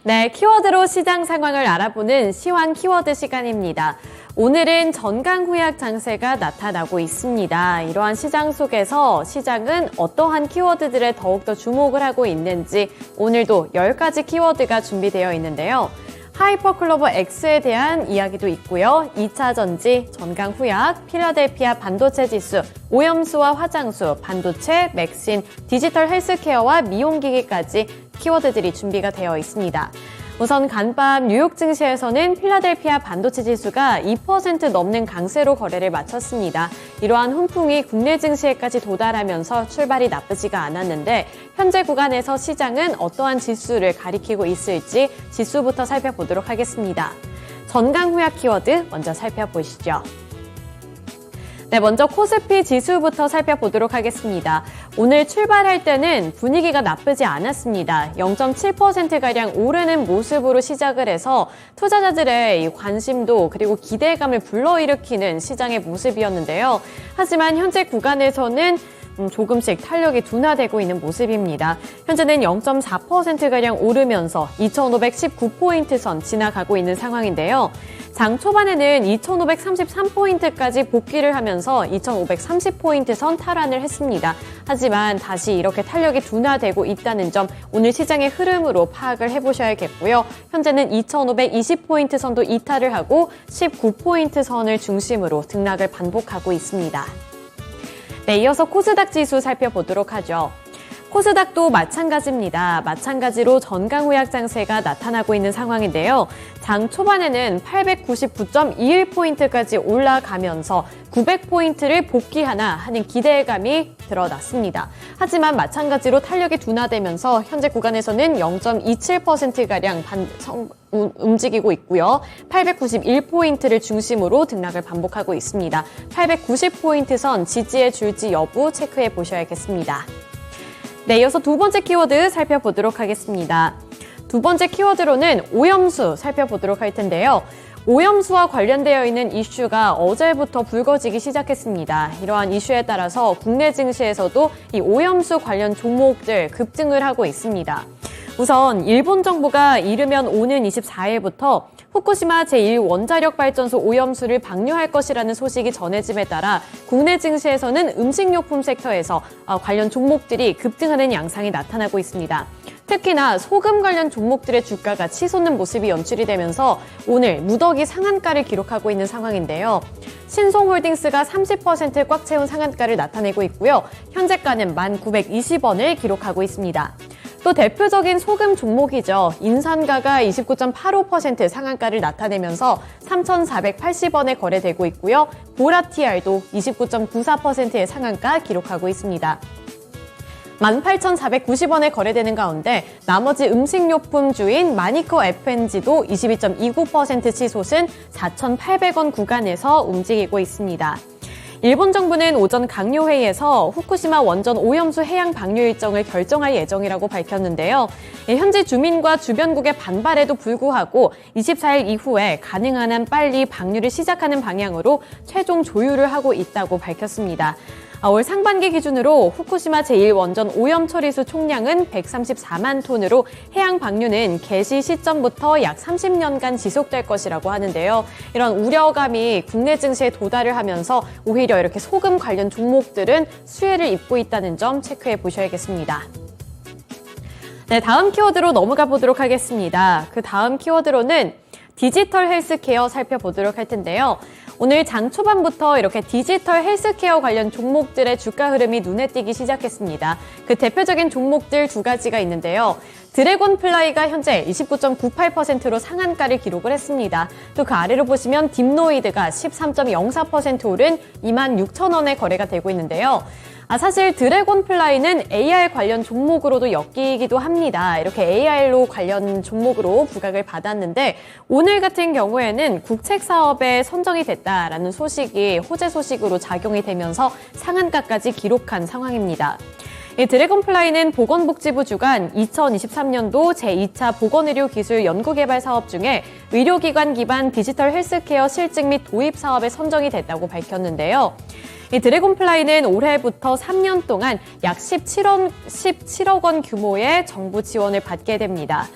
네, 키워드로 시장 상황을 알아보는 시황 키워드 시간입니다. 오늘은 전강후약 장세가 나타나고 있습니다. 이러한 시장 속에서 시장은 어떠한 키워드들에 더욱더 주목을 하고 있는지 오늘도 10가지 키워드가 준비되어 있는데요. 하이퍼클로버 X에 대한 이야기도 있고요. 2차 전지, 전강후약, 필라델피아 반도체 지수, 오염수와 화장수, 반도체, 맥신, 디지털 헬스케어와 미용기기까지 키워드들이 준비가 되어 있습니다. 우선 간밤 뉴욕 증시에서는 필라델피아 반도체 지수가 2% 넘는 강세로 거래를 마쳤습니다. 이러한 훈풍이 국내 증시에까지 도달하면서 출발이 나쁘지가 않았는데 현재 구간에서 시장은 어떠한 지수를 가리키고 있을지 지수부터 살펴보도록 하겠습니다. 전강후약 키워드 먼저 살펴보시죠. 네, 먼저 코스피 지수부터 살펴보도록 하겠습니다. 오늘 출발할 때는 분위기가 나쁘지 않았습니다. 0.7%가량 오르는 모습으로 시작을 해서 투자자들의 관심도 그리고 기대감을 불러일으키는 시장의 모습이었는데요. 하지만 현재 구간에서는 조금씩 탄력이 둔화되고 있는 모습입니다. 현재는 0.4%가량 오르면서 2,519포인트 선 지나가고 있는 상황인데요. 장 초반에는 2,533포인트까지 복귀를 하면서 2,530포인트 선 탈환을 했습니다. 하지만 다시 이렇게 탄력이 둔화되고 있다는 점 오늘 시장의 흐름으로 파악을 해보셔야겠고요. 현재는 2,520포인트 선도 이탈을 하고 19포인트 선을 중심으로 등락을 반복하고 있습니다. 네, 이어서 코스닥 지수 살펴보도록 하죠. 코스닥도 마찬가지입니다. 마찬가지로 전강후약 장세가 나타나고 있는 상황인데요. 장 초반에는 899.21포인트까지 올라가면서 900포인트를 복귀하나 하는 기대감이 드러났습니다. 하지만 마찬가지로 탄력이 둔화되면서 현재 구간에서는 0.27%가량 움직이고 있고요. 891포인트를 중심으로 등락을 반복하고 있습니다. 890포인트 선 지지해 줄지 여부 체크해 보셔야겠습니다. 네, 이어서 두 번째 키워드 살펴보도록 하겠습니다. 두 번째 키워드로는 오염수 살펴보도록 할 텐데요. 오염수와 관련되어 있는 이슈가 어제부터 불거지기 시작했습니다. 이러한 이슈에 따라서 국내 증시에서도 이 오염수 관련 종목들 급증을 하고 있습니다. 우선 일본 정부가 이르면 오는 24일부터 후쿠시마 제1원자력발전소 오염수를 방류할 것이라는 소식이 전해짐에 따라 국내 증시에서는 음식료품 섹터에서 관련 종목들이 급등하는 양상이 나타나고 있습니다. 특히나 소금 관련 종목들의 주가가 치솟는 모습이 연출이 되면서 오늘 무더기 상한가를 기록하고 있는 상황인데요. 신송홀딩스가 30% 꽉 채운 상한가를 나타내고 있고요. 현재가는 1,920원을 기록하고 있습니다. 또 대표적인 소금 종목이죠. 인산가가 29.85% 상한가를 나타내면서 3,480원에 거래되고 있고요. 보라TR도 29.94%의 상한가 기록하고 있습니다. 18,490원에 거래되는 가운데 나머지 음식료품주인 마니커 F&G도 22.29% 치솟은 4,800원 구간에서 움직이고 있습니다. 일본 정부는 오전 강요회의에서 후쿠시마 원전 오염수 해양 방류 일정을 결정할 예정이라고 밝혔는데요. 현지 주민과 주변국의 반발에도 불구하고 24일 이후에 가능한 한 빨리 방류를 시작하는 방향으로 최종 조율을 하고 있다고 밝혔습니다. 올 상반기 기준으로 후쿠시마 제1원전 오염 처리수 총량은 134만 톤으로 해양 방류는 개시 시점부터 약 30년간 지속될 것이라고 하는데요. 이런 우려감이 국내 증시에 도달을 하면서 오히려 이렇게 소금 관련 종목들은 수혜를 입고 있다는 점 체크해 보셔야겠습니다. 네, 다음 키워드로 넘어가 보도록 하겠습니다. 그 다음 키워드로는 디지털 헬스케어 살펴보도록 할 텐데요. 오늘 장 초반부터 이렇게 디지털 헬스케어 관련 종목들의 주가 흐름이 눈에 띄기 시작했습니다. 그 대표적인 종목들 두 가지가 있는데요. 드래곤플라이가 현재 29.98%로 상한가를 기록을 했습니다. 또 그 아래로 보시면 딥노이드가 13.04% 오른 26,000원에 거래가 되고 있는데요. 사실 드래곤플라이는 AR 관련 종목으로도 엮이기도 합니다. 이렇게 AR로 관련 종목으로 부각을 받았는데 오늘 같은 경우에는 국책 사업에 선정이 됐다라는 소식이 호재 소식으로 작용이 되면서 상한가까지 기록한 상황입니다. 드래곤플라이는 보건복지부 주관 2023년도 제2차 보건의료기술 연구개발 사업 중에 의료기관 기반 디지털 헬스케어 실증 및 도입 사업에 선정이 됐다고 밝혔는데요. 이 드래곤플라이는 올해부터 3년 동안 약 17억 원 규모의 정부 지원을 받게 됩니다.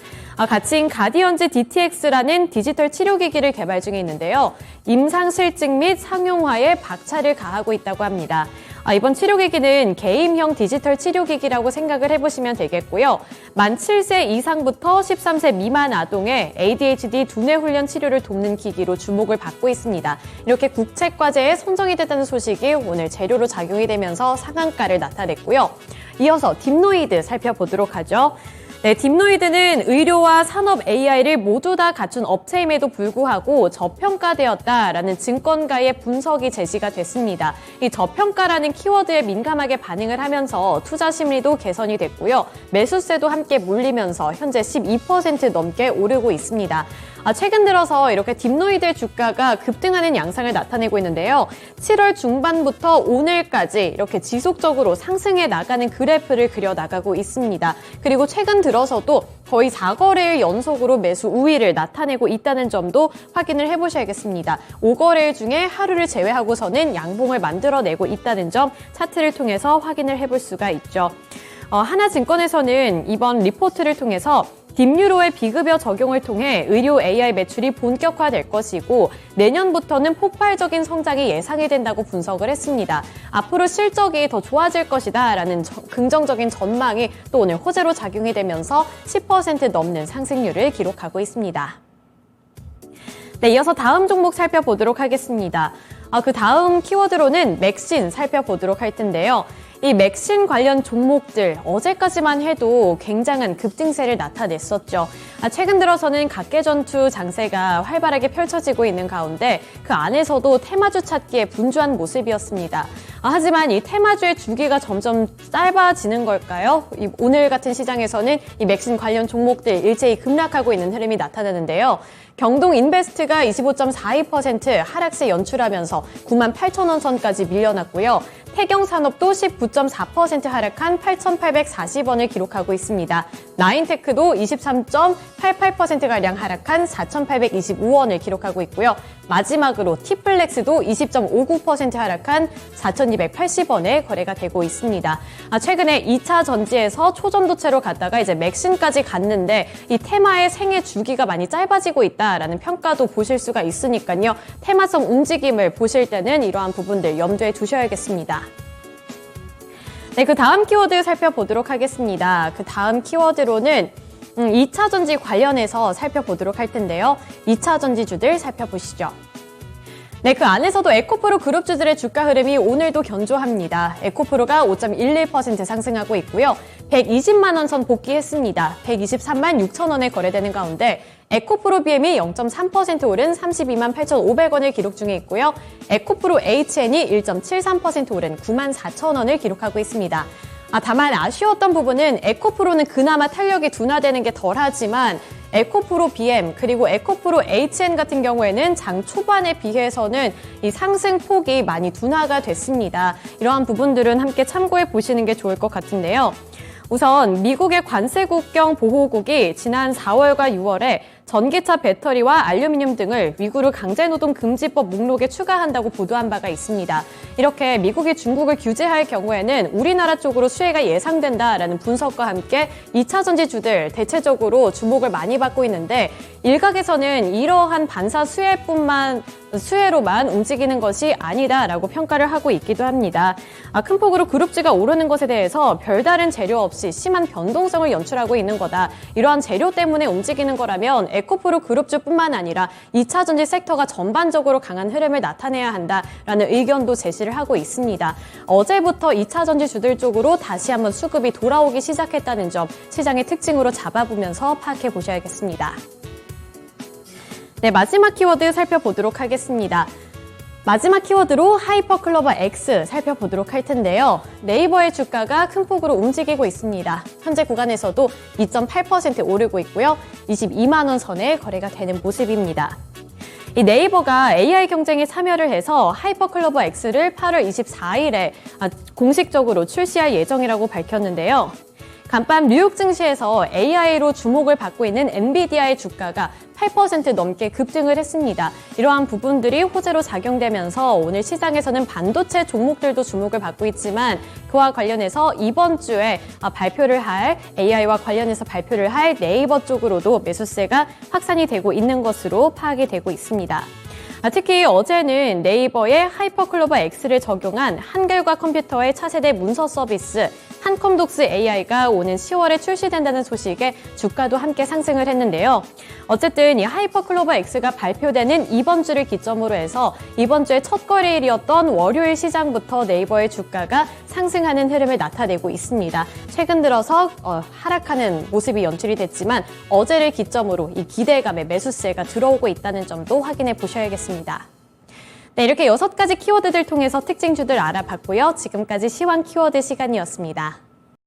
가치인 가디언즈 DTX라는 디지털 치료기기를 개발 중에 있는데요. 임상실증 및 상용화에 박차를 가하고 있다고 합니다. 이번 치료기기는 게임형 디지털 치료기기라고 생각을 해보시면 되겠고요. 만 7세 이상부터 13세 미만 아동의 ADHD 두뇌 훈련 치료를 돕는 기기로 주목을 받고 있습니다. 이렇게 국책과제에 선정이 됐다는 소식이 오늘 재료로 작용이 되면서 상한가를 나타냈고요. 이어서 딥노이드 살펴보도록 하죠. 네, 딥노이드는 의료와 산업 AI를 모두 다 갖춘 업체임에도 불구하고 저평가되었다라는 증권가의 분석이 제시가 됐습니다. 이 저평가라는 키워드에 민감하게 반응을 하면서 투자 심리도 개선이 됐고요. 매수세도 함께 몰리면서 현재 12% 넘게 오르고 있습니다. 최근 들어서 이렇게 딥노이드의 주가가 급등하는 양상을 나타내고 있는데요. 7월 중반부터 오늘까지 이렇게 지속적으로 상승해 나가는 그래프를 그려나가고 있습니다. 그리고 최근 들어서도 거의 4거래일 연속으로 매수 우위를 나타내고 있다는 점도 확인을 해보셔야겠습니다. 5거래일 중에 하루를 제외하고서는 양봉을 만들어내고 있다는 점 차트를 통해서 확인을 해볼 수가 있죠. 하나증권에서는 이번 리포트를 통해서 딥유로의 비급여 적용을 통해 의료 AI 매출이 본격화될 것이고 내년부터는 폭발적인 성장이 예상이 된다고 분석을 했습니다. 앞으로 실적이 더 좋아질 것이다라는 긍정적인 전망이 또 오늘 호재로 작용이 되면서 10% 넘는 상승률을 기록하고 있습니다. 네, 이어서 다음 종목 살펴보도록 하겠습니다. 그 다음 키워드로는 맥신 살펴보도록 할 텐데요. 이 맥신 관련 종목들 어제까지만 해도 굉장한 급등세를 나타냈었죠. 최근 들어서는 각계전투 장세가 활발하게 펼쳐지고 있는 가운데 그 안에서도 테마주 찾기에 분주한 모습이었습니다. 하지만 이 테마주의 주기가 점점 짧아지는 걸까요? 오늘 같은 시장에서는 이 맥신 관련 종목들 일제히 급락하고 있는 흐름이 나타나는데요. 경동인베스트가 25.42% 하락세 연출하면서 98,000원 선까지 밀려났고요. 태경산업도 19.4% 하락한 8,840원을 기록하고 있습니다. 나인테크도 23.88%가량 하락한 4,825원을 기록하고 있고요. 마지막으로 티플렉스도 20.59% 하락한 4,280원에 거래가 되고 있습니다. 최근에 2차 전지에서 초전도체로 갔다가 이제 맥신까지 갔는데 이 테마의 생애 주기가 많이 짧아지고 있다라는 평가도 보실 수가 있으니까요. 테마성 움직임을 보실 때는 이러한 부분들 염두에 두셔야겠습니다. 네, 그 다음 키워드 살펴보도록 하겠습니다. 그 다음 키워드로는 2차 전지 관련해서 살펴보도록 할 텐데요. 2차 전지주들 살펴보시죠. 네, 그 안에서도 에코프로 그룹주들의 주가 흐름이 오늘도 견조합니다. 에코프로가 5.11% 상승하고 있고요. 120만 원 선 복귀했습니다. 123만 6천 원에 거래되는 가운데 에코프로 BM이 0.3% 오른 32만 8,500원을 기록 중에 있고요. 에코프로 HN이 1.73% 오른 9만 4천 원을 기록하고 있습니다. 다만 아쉬웠던 부분은 에코프로는 그나마 탄력이 둔화되는 게 덜하지만 에코프로 BM 그리고 에코프로 HN 같은 경우에는 장 초반에 비해서는 이 상승폭이 많이 둔화가 됐습니다. 이러한 부분들은 함께 참고해 보시는 게 좋을 것 같은데요. 우선 미국의 관세 국경 보호국이 지난 4월과 6월에 전기차 배터리와 알루미늄 등을 위구르 강제노동 금지법 목록에 추가한다고 보도한 바가 있습니다. 이렇게 미국이 중국을 규제할 경우에는 우리나라 쪽으로 수혜가 예상된다라는 분석과 함께 2차 전지주들 대체적으로 주목을 많이 받고 있는데 일각에서는 이러한 반사 수혜로만 움직이는 것이 아니다라고 평가를 하고 있기도 합니다. 큰 폭으로 그룹주가 오르는 것에 대해서 별다른 재료 없이 심한 변동성을 연출하고 있는 거다. 이러한 재료 때문에 움직이는 거라면 에코프로 그룹주뿐만 아니라 2차 전지 섹터가 전반적으로 강한 흐름을 나타내야 한다라는 의견도 제시를 하고 있습니다. 어제부터 2차 전지주들 쪽으로 다시 한번 수급이 돌아오기 시작했다는 점 시장의 특징으로 잡아보면서 파악해 보셔야겠습니다. 네, 마지막 키워드 살펴보도록 하겠습니다. 마지막 키워드로 하이퍼클로버 X 살펴보도록 할 텐데요. 네이버의 주가가 큰 폭으로 움직이고 있습니다. 현재 구간에서도 2.8% 오르고 있고요. 22만 원 선에 거래가 되는 모습입니다. 이 네이버가 AI 경쟁에 참여를 해서 하이퍼클로버 X를 8월 24일에 공식적으로 출시할 예정이라고 밝혔는데요. 간밤 뉴욕 증시에서 AI로 주목을 받고 있는 엔비디아의 주가가 8% 넘게 급등을 했습니다. 이러한 부분들이 호재로 작용되면서 오늘 시장에서는 반도체 종목들도 주목을 받고 있지만 그와 관련해서 이번 주에 발표를 할 AI와 관련해서 발표를 할 네이버 쪽으로도 매수세가 확산이 되고 있는 것으로 파악이 되고 있습니다. 특히 어제는 네이버의 하이퍼클로버 X를 적용한 한글과 컴퓨터의 차세대 문서 서비스 한컴독스 AI가 오는 10월에 출시된다는 소식에 주가도 함께 상승을 했는데요. 어쨌든 이 하이퍼클로버 X가 발표되는 이번 주를 기점으로 해서 이번 주의 첫 거래일이었던 월요일 시장부터 네이버의 주가가 상승하는 흐름을 나타내고 있습니다. 최근 들어서 하락하는 모습이 연출이 됐지만 어제를 기점으로 이 기대감에 매수세가 들어오고 있다는 점도 확인해 보셔야겠습니다. 네, 이렇게 6가지 키워드들 통해서 특징주들 알아봤고요. 지금까지 시황 키워드 시간이었습니다.